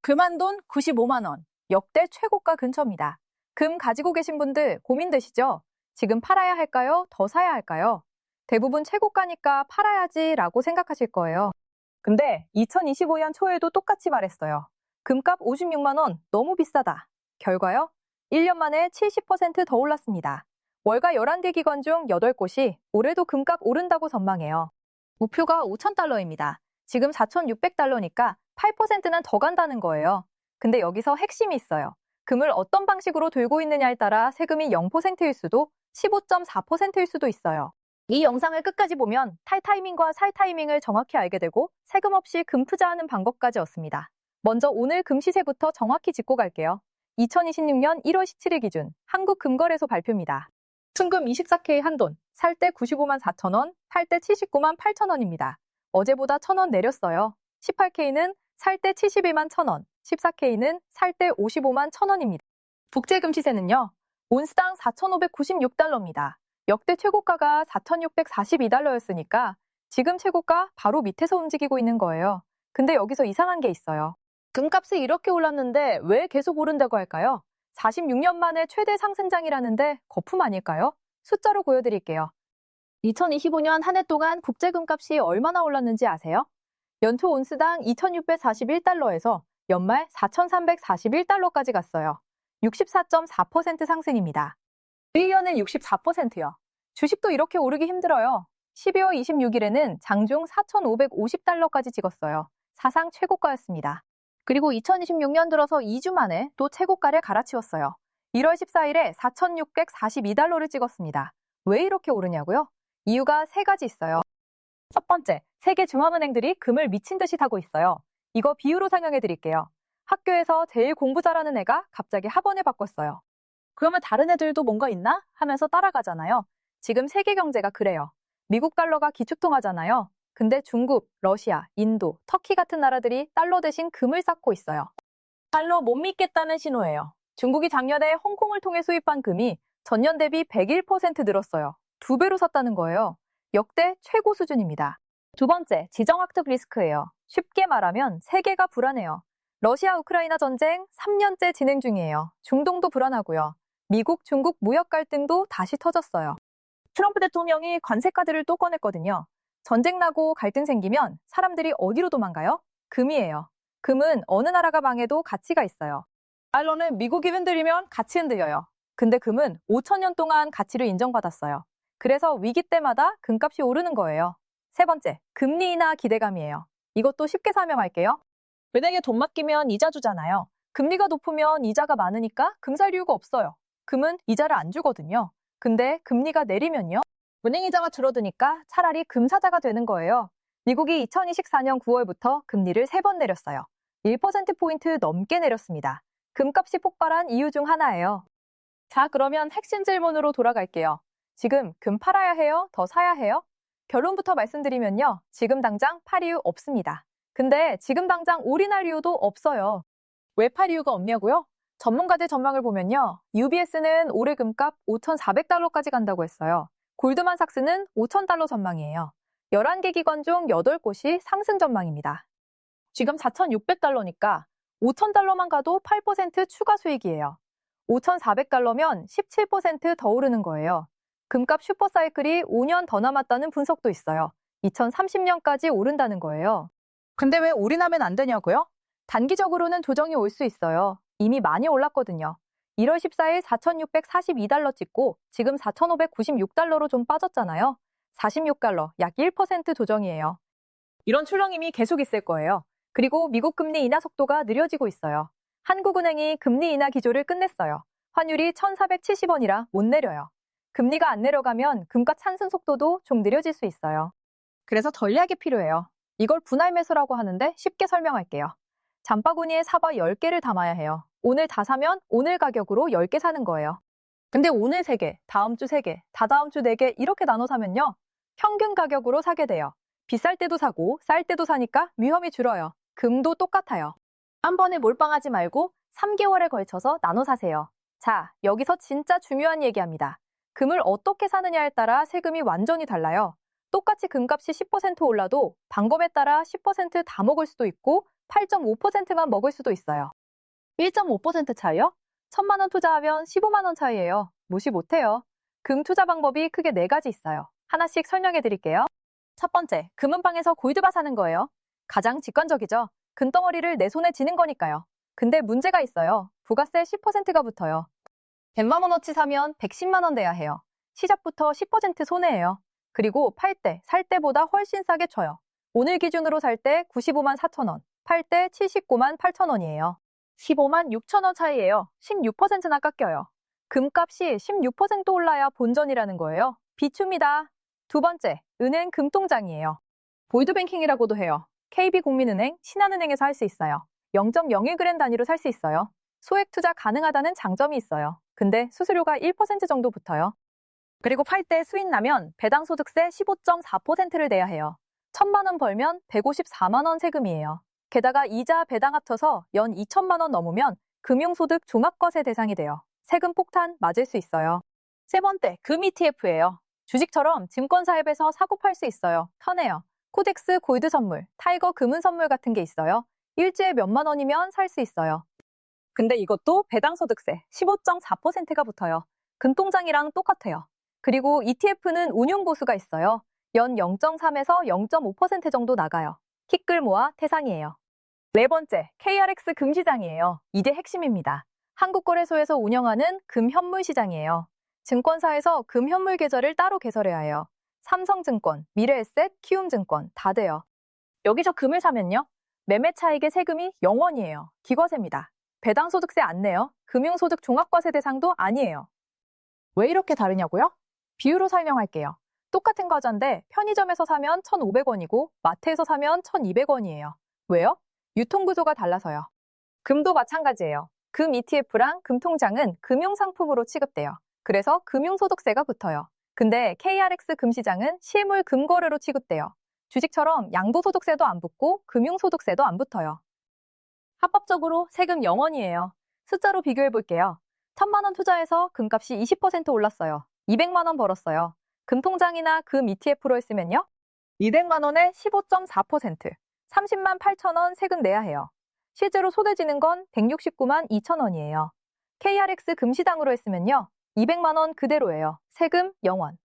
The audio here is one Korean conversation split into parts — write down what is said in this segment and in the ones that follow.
금한돈 95만 원, 역대 최고가 근처입니다. 금 가지고 계신 분들 고민되시죠? 지금 팔아야 할까요? 더 사야 할까요? 대부분 최고가니까 팔아야지라고 생각하실 거예요. 근데 2025년 초에도 똑같이 말했어요. 금값 56만 원 너무 비싸다. 결과요? 1년 만에 70%더 올랐습니다. 월가 11개 기관 중 8곳이 올해도 금값 오른다고 전망해요. 목표가 5,000달러입니다. 지금 4,600달러니까 8%는 더 간다는 거예요. 근데 여기서 핵심이 있어요. 금을 어떤 방식으로 들고 있느냐에 따라 세금이 0%일 수도 15.4%일 수도 있어요. 이 영상을 끝까지 보면 탈 타이밍과 살 타이밍을 정확히 알게 되고 세금 없이 금 투자하는 방법까지 얻습니다. 먼저 오늘 금 시세부터 정확히 짚고 갈게요. 2026년 1월 17일 기준 한국금거래소 발표입니다. 순금 24K 한돈, 살 때 95만 4천 원, 팔 때 79만 8천 원입니다. 어제보다 1,000원 내렸어요. 18K는 살 때 71만 1,000원, 14K는 살 때 55만 1,000원입니다. 국제금 시세는요. 온스당 4,596달러입니다. 역대 최고가가 4,642달러였으니까 지금 최고가 바로 밑에서 움직이고 있는 거예요. 근데 여기서 이상한 게 있어요. 금값이 이렇게 올랐는데 왜 계속 오른다고 할까요? 46년 만에 최대 상승장이라는데 거품 아닐까요? 숫자로 보여드릴게요. 2025년 한 해 동안 국제금값이 얼마나 올랐는지 아세요? 연초 온스당 2,641달러에서 연말 4,341달러까지 갔어요. 64.4% 상승입니다. 1년에 64%요. 주식도 이렇게 오르기 힘들어요. 12월 26일에는 장중 4,550달러까지 찍었어요. 사상 최고가였습니다. 그리고 2026년 들어서 2주 만에 또 최고가를 갈아치웠어요. 1월 14일에 4,642달러를 찍었습니다. 왜 이렇게 오르냐고요? 이유가 세 가지 있어요. 첫 번째, 세계 중앙은행들이 금을 미친 듯이 타고 있어요. 이거 비유로 설명해 드릴게요. 학교에서 제일 공부 잘하는 애가 갑자기 학원을 바꿨어요. 그러면 다른 애들도 뭔가 있나? 하면서 따라가잖아요. 지금 세계 경제가 그래요. 미국 달러가 기축통화잖아요. 근데 중국, 러시아, 인도, 터키 같은 나라들이 달러 대신 금을 쌓고 있어요. 달러 못 믿겠다는 신호예요. 중국이 작년에 홍콩을 통해 수입한 금이 전년 대비 101% 늘었어요. 2배로 샀다는 거예요. 역대 최고 수준입니다. 두 번째, 지정학적 리스크예요. 쉽게 말하면 세계가 불안해요. 러시아 우크라이나 전쟁 3년째 진행 중이에요. 중동도 불안하고요. 미국, 중국 무역 갈등도 다시 터졌어요. 트럼프 대통령이 관세 카드를 또 꺼냈거든요. 전쟁 나고 갈등 생기면 사람들이 어디로 도망가요? 금이에요. 금은 어느 나라가 망해도 가치가 있어요. 달러는 미국이 흔들리면 같이 흔들려요. 근데 금은 5,000년 동안 가치를 인정받았어요. 그래서 위기 때마다 금값이 오르는 거예요. 세 번째, 금리 인하 기대감이에요. 이것도 쉽게 설명할게요. 은행에 돈 맡기면 이자 주잖아요. 금리가 높으면 이자가 많으니까 금 살 이유가 없어요. 금은 이자를 안 주거든요. 근데 금리가 내리면요. 은행 이자가 줄어드니까 차라리 금사자가 되는 거예요. 미국이 2024년 9월부터 금리를 3번 내렸어요. 1%포인트 넘게 내렸습니다. 금값이 폭발한 이유 중 하나예요. 자, 그러면 핵심 질문으로 돌아갈게요. 지금 금 팔아야 해요? 더 사야 해요? 결론부터 말씀드리면요. 지금 당장 팔 이유 없습니다. 근데 지금 당장 올인할 이유도 없어요. 왜 팔 이유가 없냐고요? 전문가들 전망을 보면요. UBS는 올해 금값 5,400달러까지 간다고 했어요. 골드만삭스는 5,000달러 전망이에요. 11개 기관 중 8곳이 상승 전망입니다. 지금 4,600달러니까 5,000달러만 가도 8% 추가 수익이에요. 5,400달러면 17% 더 오르는 거예요. 금값 슈퍼사이클이 5년 더 남았다는 분석도 있어요. 2030년까지 오른다는 거예요. 근데 왜 올인하면 안 되냐고요? 단기적으로는 조정이 올 수 있어요. 이미 많이 올랐거든요. 1월 14일 4,642달러 찍고 지금 4,596달러로 좀 빠졌잖아요. 46달러, 약 1% 조정이에요. 이런 출렁임이 계속 있을 거예요. 그리고 미국 금리 인하 속도가 느려지고 있어요. 한국은행이 금리 인하 기조를 끝냈어요. 환율이 1,470원이라 못 내려요. 금리가 안 내려가면 금값 상승 속도도 좀 느려질 수 있어요. 그래서 전략이 필요해요. 이걸 분할 매수라고 하는데 쉽게 설명할게요. 장바구니에 사과 10개를 담아야 해요. 오늘 다 사면 오늘 가격으로 10개 사는 거예요. 근데 오늘 3개, 다음 주 3개, 다다음 주 4개 이렇게 나눠 사면요. 평균 가격으로 사게 돼요. 비쌀 때도 사고 쌀 때도 사니까 위험이 줄어요. 금도 똑같아요. 한 번에 몰빵하지 말고 3개월에 걸쳐서 나눠 사세요. 자, 여기서 진짜 중요한 얘기합니다. 금을 어떻게 사느냐에 따라 세금이 완전히 달라요. 똑같이 금값이 10% 올라도 방법에 따라 10%다 먹을 수도 있고 8.5%만 먹을 수도 있어요. 1.5% 차이요? 1,000만 원 투자하면 15만 원 차이예요. 무시 못해요. 금 투자 방법이 크게 4가지 있어요. 하나씩 설명해 드릴게요. 첫 번째, 금은방에서 골드바 사는 거예요. 가장 직관적이죠. 금덩어리를 내 손에 쥐는 거니까요. 근데 문제가 있어요. 부가세 10%가 붙어요. 100만 원어치 사면 110만 원 내야 해요. 시작부터 10% 손해예요. 그리고 팔 때, 살 때보다 훨씬 싸게 쳐요. 오늘 기준으로 살 때 95만 4천 원, 팔 때 79만 8천 원이에요. 15만 6천 원 차이예요. 16%나 깎여요. 금값이 16% 올라야 본전이라는 거예요. 비춥니다. 두 번째, 은행 금통장이에요. 볼드뱅킹이라고도 해요. KB국민은행, 신한은행에서 할 수 있어요. 0.01g 단위로 살 수 있어요. 소액 투자 가능하다는 장점이 있어요. 근데 수수료가 1% 정도 붙어요. 그리고 팔 때 수익 나면 배당소득세 15.4%를 내야 해요. 1,000만 원 벌면 154만 원 세금이에요. 게다가 이자 배당 합쳐서 연 2천만 원 넘으면 금융소득 종합과세 대상이 돼요. 세금 폭탄 맞을 수 있어요. 세 번째, 금 ETF예요. 주식처럼 증권사 앱에서 사고 팔 수 있어요. 편해요. 코덱스 골드 선물, 타이거 금은 선물 같은 게 있어요. 일주에 몇만 원이면 살 수 있어요. 근데 이것도 배당소득세 15.4%가 붙어요. 금통장이랑 똑같아요. 그리고 ETF는 운용보수가 있어요. 연 0.3에서 0.5% 정도 나가요. 키끌 모아 태상이에요. 네 번째, KRX 금시장이에요. 이게 핵심입니다. 한국거래소에서 운영하는 금현물 시장이에요. 증권사에서 금현물 계좌를 따로 개설해야 해요. 삼성증권, 미래에셋, 키움증권 다 돼요. 여기서 금을 사면요. 매매 차익의 세금이 0원이에요. 기과세입니다. 배당소득세 안 내요. 금융소득 종합과세 대상도 아니에요. 왜 이렇게 다르냐고요? 비유로 설명할게요. 똑같은 과자인데 편의점에서 사면 1,500원이고 마트에서 사면 1,200원이에요. 왜요? 유통구조가 달라서요. 금도 마찬가지예요. 금 ETF랑 금통장은 금융상품으로 취급돼요. 그래서 금융소득세가 붙어요. 근데 KRX 금시장은 실물 금거래로 취급돼요. 주식처럼 양도소득세도 안 붙고 금융소득세도 안 붙어요. 합법적으로 세금 0원이에요. 숫자로 비교해 볼게요. 1,000만 원 투자해서 금값이 20% 올랐어요. 200만 원 벌었어요. 금통장이나 금 ETF로 했으면요. 200만 원에 15.4%, 30만 8천 원 세금 내야 해요. 실제로 손해지는 건 169만 2천 원이에요. KRX 금시장으로 했으면요. 200만 원 그대로예요. 세금 0원.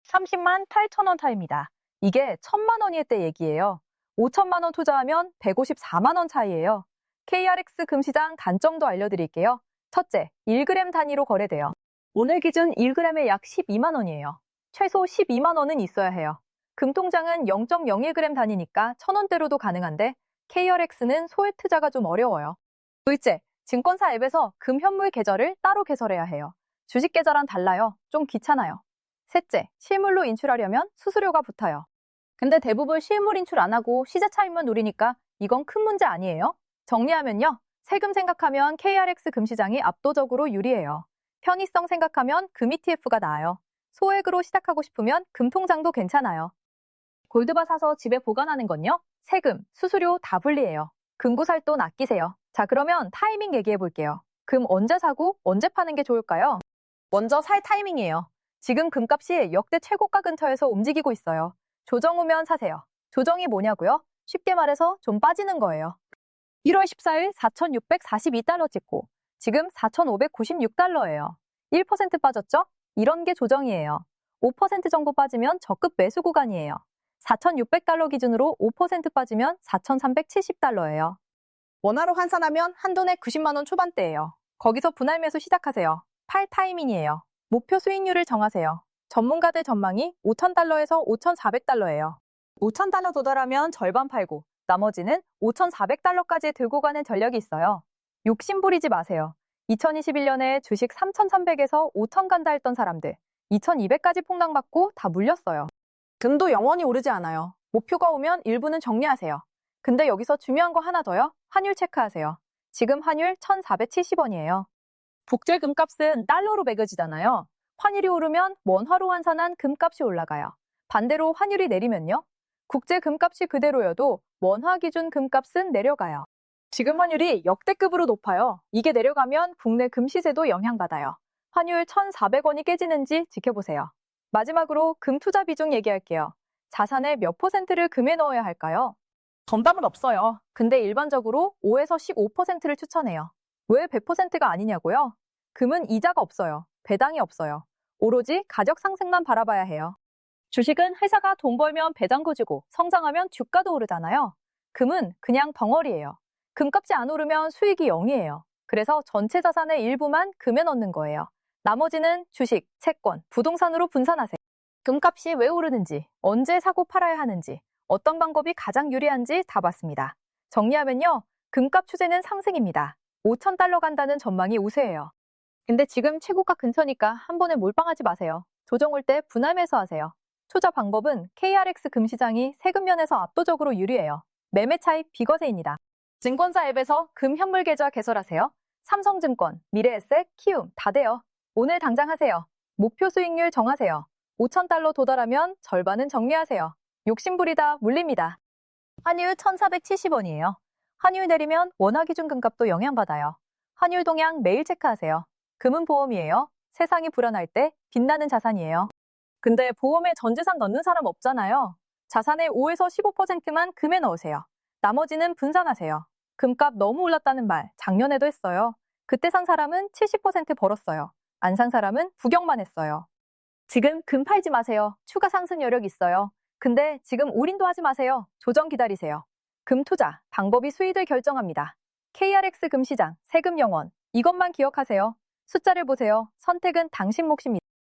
30만 8천 원 차이입니다. 이게 1,000만 원일 때 얘기예요. 5천만 원 투자하면 154만 원 차이예요. KRX 금시장 단점도 알려드릴게요. 첫째, 1g 단위로 거래돼요. 오늘 기준 1g에 약 12만 원이에요. 최소 12만 원은 있어야 해요. 금통장은 0.01g 단위니까 1,000원대로도 가능한데 KRX는 소액 투자가 좀 어려워요. 둘째, 증권사 앱에서 금현물 계좌를 따로 개설해야 해요. 주식 계좌랑 달라요. 좀 귀찮아요. 셋째, 실물로 인출하려면 수수료가 붙어요. 근데 대부분 실물 인출 안 하고 시세 차익만 노리니까 이건 큰 문제 아니에요? 정리하면요. 세금 생각하면 KRX 금시장이 압도적으로 유리해요. 편의성 생각하면 금 ETF가 나아요. 소액으로 시작하고 싶으면 금통장도 괜찮아요. 골드바 사서 집에 보관하는 건요. 세금, 수수료 다 분리해요. 금고 살 돈 아끼세요. 자, 그러면 타이밍 얘기해 볼게요. 금 언제 사고 언제 파는 게 좋을까요? 먼저 살 타이밍이에요. 지금 금값이 역대 최고가 근처에서 움직이고 있어요. 조정 오면 사세요. 조정이 뭐냐고요? 쉽게 말해서 좀 빠지는 거예요. 1월 14일 4,642달러 찍고 지금 4,596달러예요. 1% 빠졌죠? 이런 게 조정이에요. 5% 정도 빠지면 적급 매수 구간이에요. 4,600달러 기준으로 5% 빠지면 4,370달러예요. 원화로 환산하면 한돈에 90만 원 초반대예요. 거기서 분할 매수 시작하세요. 팔 타이밍이에요. 목표 수익률을 정하세요. 전문가들 전망이 5,000달러에서 5,400달러예요. 5,000달러 도달하면 절반 팔고 나머지는 5,400달러까지 들고 가는 전략이 있어요. 욕심 부리지 마세요. 2021년에 주식 3,300에서 5,000 간다 했던 사람들 2,200까지 폭락받고 다 물렸어요. 금도 영원히 오르지 않아요. 목표가 오면 일부는 정리하세요. 근데 여기서 중요한 거 하나 더요. 환율 체크하세요. 지금 환율 1,470원이에요. 국제 금값은 달러로 매겨지잖아요. 환율이 오르면 원화로 환산한 금값이 올라가요. 반대로 환율이 내리면요. 국제 금값이 그대로여도 원화 기준 금값은 내려가요. 지금 환율이 역대급으로 높아요. 이게 내려가면 국내 금 시세도 영향받아요. 환율 1,400원이 깨지는지 지켜보세요. 마지막으로 금 투자 비중 얘기할게요. 자산의 몇 퍼센트를 금에 넣어야 할까요? 정답은 없어요. 근데 일반적으로 5에서 15%를 추천해요. 왜 100%가 아니냐고요? 금은 이자가 없어요. 배당이 없어요. 오로지 가격 상승만 바라봐야 해요. 주식은 회사가 돈 벌면 배당도 주고 성장하면 주가도 오르잖아요. 금은 그냥 덩어리예요. 금값이 안 오르면 수익이 0이에요. 그래서 전체 자산의 일부만 금에 넣는 거예요. 나머지는 주식, 채권, 부동산으로 분산하세요. 금값이 왜 오르는지, 언제 사고 팔아야 하는지, 어떤 방법이 가장 유리한지 다 봤습니다. 정리하면요. 금값 추세는 상승입니다. 5,000달러 간다는 전망이 우세해요. 근데 지금 최고가 근처니까 한 번에 몰빵하지 마세요. 조정 올 때 분할 매수하세요. 투자 방법은 KRX 금시장이 세금 면에서 압도적으로 유리해요. 매매 차익 비거세입니다. 증권사 앱에서 금 현물 계좌 개설하세요. 삼성증권, 미래에셋, 키움 다 돼요. 오늘 당장 하세요. 목표 수익률 정하세요. 5,000달러 도달하면 절반은 정리하세요. 욕심부리다 물립니다. 환율 1,470원이에요. 환율 내리면 원화 기준 금값도 영향받아요. 환율 동향 매일 체크하세요. 금은 보험이에요. 세상이 불안할 때 빛나는 자산이에요. 근데 보험에 전 재산 넣는 사람 없잖아요. 자산의 5에서 15%만 금에 넣으세요. 나머지는 분산하세요. 금값 너무 올랐다는 말 작년에도 했어요. 그때 산 사람은 70% 벌었어요. 안 산 사람은 구경만 했어요. 지금 금 팔지 마세요. 추가 상승 여력 있어요. 근데 지금 올인도 하지 마세요. 조정 기다리세요. 금 투자, 방법이 수익을 결정합니다. KRX 금시장, 세금 영원. 이것만 기억하세요. 숫자를 보세요. 선택은 당신 몫입니다.